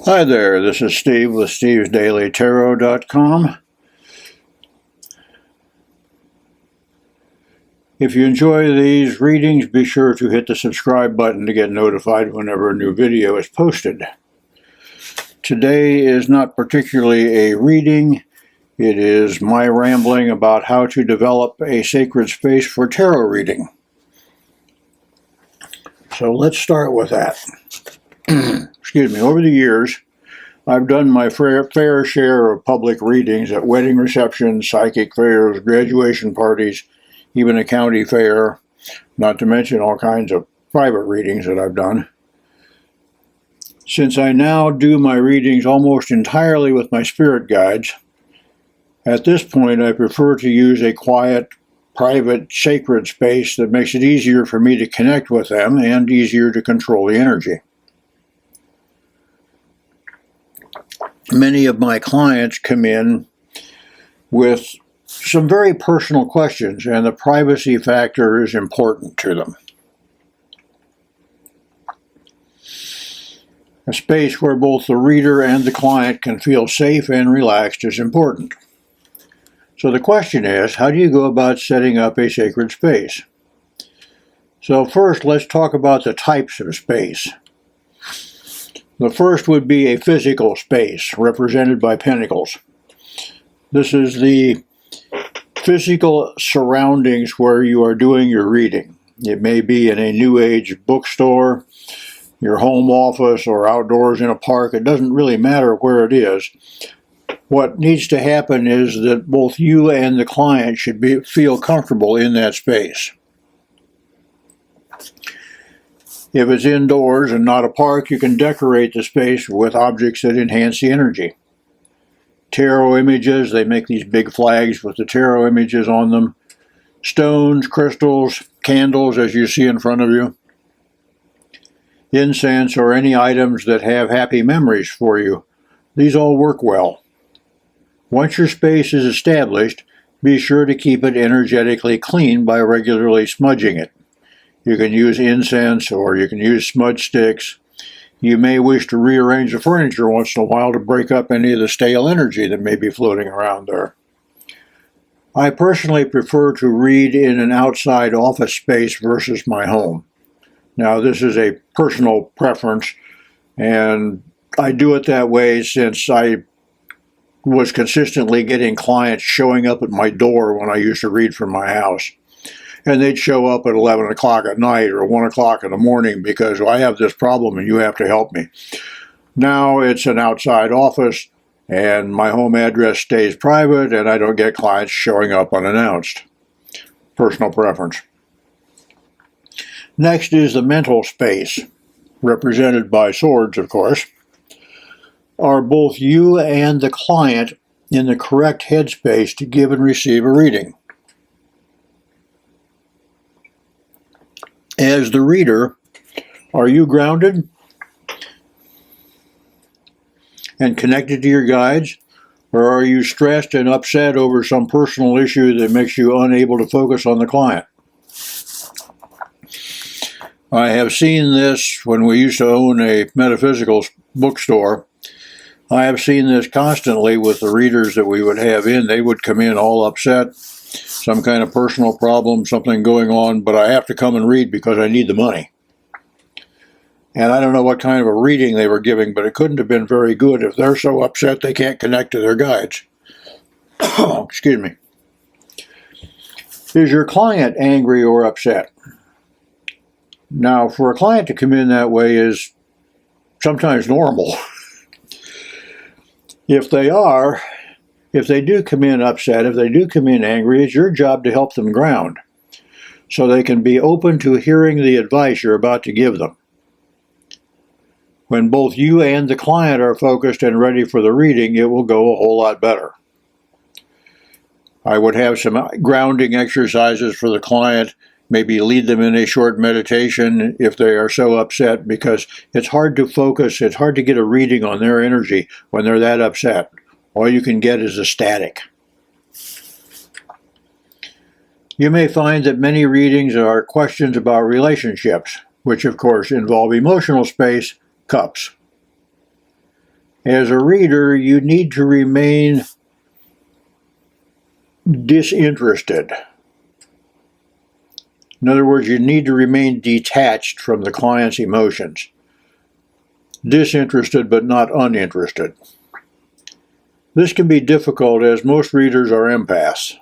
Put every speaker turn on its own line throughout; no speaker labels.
Hi there, this is Steve with stevesdailytarot.com. If you enjoy these readings, be sure to hit the subscribe button to get notified whenever a new video is posted. Today is not particularly a reading, it is my rambling about how to develop a sacred space for tarot reading. So let's start with that. Excuse me, over the years, I've done my fair share of public readings at wedding receptions, psychic fairs, graduation parties, even a county fair, not to mention all kinds of private readings that I've done. Since I now do my readings almost entirely with my spirit guides, at this point I prefer to use a quiet, private, sacred space that makes it easier for me to connect with them and easier to control the energy. Many of my clients come in with some very personal questions, and the privacy factor is important to them. A space where both the reader and the client can feel safe and relaxed is important. So the question is, how do you go about setting up a sacred space? So first, let's talk about the types of space. The first would be a physical space, represented by pentacles. This is the physical surroundings where you are doing your reading. It may be in a New Age bookstore, your home office, or outdoors in a park. It doesn't really matter where it is. What needs to happen is that both you and the client should feel comfortable in that space. If it's indoors and not a park, you can decorate the space with objects that enhance the energy. Tarot images, they make these big flags with the tarot images on them. Stones, crystals, candles, as you see in front of you. Incense or any items that have happy memories for you. These all work well. Once your space is established, be sure to keep it energetically clean by regularly smudging it. You can use incense or you can use smudge sticks. You may wish to rearrange the furniture once in a while to break up any of the stale energy that may be floating around there. I personally prefer to read in an outside office space versus my home. Now, this is a personal preference, and I do it that way since I was consistently getting clients showing up at my door when I used to read from my house. And they'd show up at 11 o'clock at night or 1 o'clock in the morning because I have this problem and you have to help me. Now it's an outside office and my home address stays private and I don't get clients showing up unannounced. Personal preference. Next is the mental space, represented by swords, of course. Are both you and the client in the correct headspace to give and receive a reading? As the reader, are you grounded and connected to your guides, or are you stressed and upset over some personal issue that makes you unable to focus on the client? I have seen this when we used to own a metaphysical bookstore. I have seen this constantly with the readers that we would have in. They would come in all upset, some kind of personal problem, something going on, but I have to come and read because I need the money. And I don't know what kind of a reading they were giving, but it couldn't have been very good if they're so upset they can't connect to their guides. Excuse me. Is your client angry or upset? Now, for a client to come in that way is sometimes normal. If they do come in upset, if they do come in angry, it's your job to help them ground so they can be open to hearing the advice you're about to give them. When both you and the client are focused and ready for the reading, it will go a whole lot better. I would have some grounding exercises for the client, maybe lead them in a short meditation if they are so upset, because it's hard to focus, it's hard to get a reading on their energy when they're that upset. All you can get is a static. You may find that many readings are questions about relationships, which of course involve emotional space, cups. As a reader, you need to remain disinterested. In other words, you need to remain detached from the client's emotions. Disinterested but not uninterested. This can be difficult as most readers are empaths.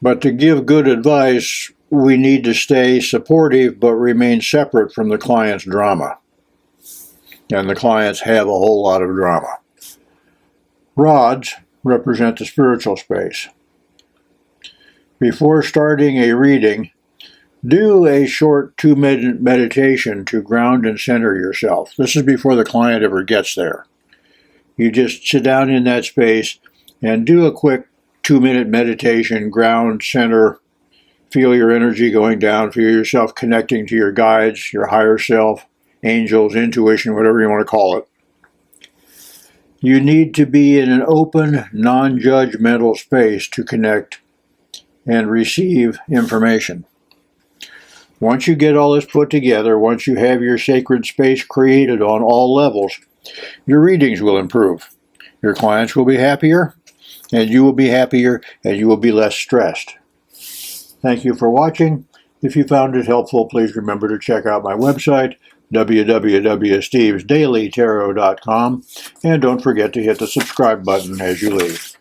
But to give good advice, we need to stay supportive but remain separate from the client's drama. And the clients have a whole lot of drama. Rods represent the spiritual space. Before starting a reading, do a short 2-minute meditation to ground and center yourself. This is before the client ever gets there. You just sit down in that space and do a quick 2-minute meditation, ground, center, feel your energy going down, feel yourself connecting to your guides, your higher self, angels, intuition, whatever you want to call it. You need to be in an open, non-judgmental space to connect and receive information. Once you get all this put together, once you have your sacred space created on all levels, your readings will improve. Your clients will be happier, and you will be happier, and you will be less stressed. Thank you for watching. If you found it helpful, please remember to check out my website, www.stevesdailytarot.com, and don't forget to hit the subscribe button as you leave.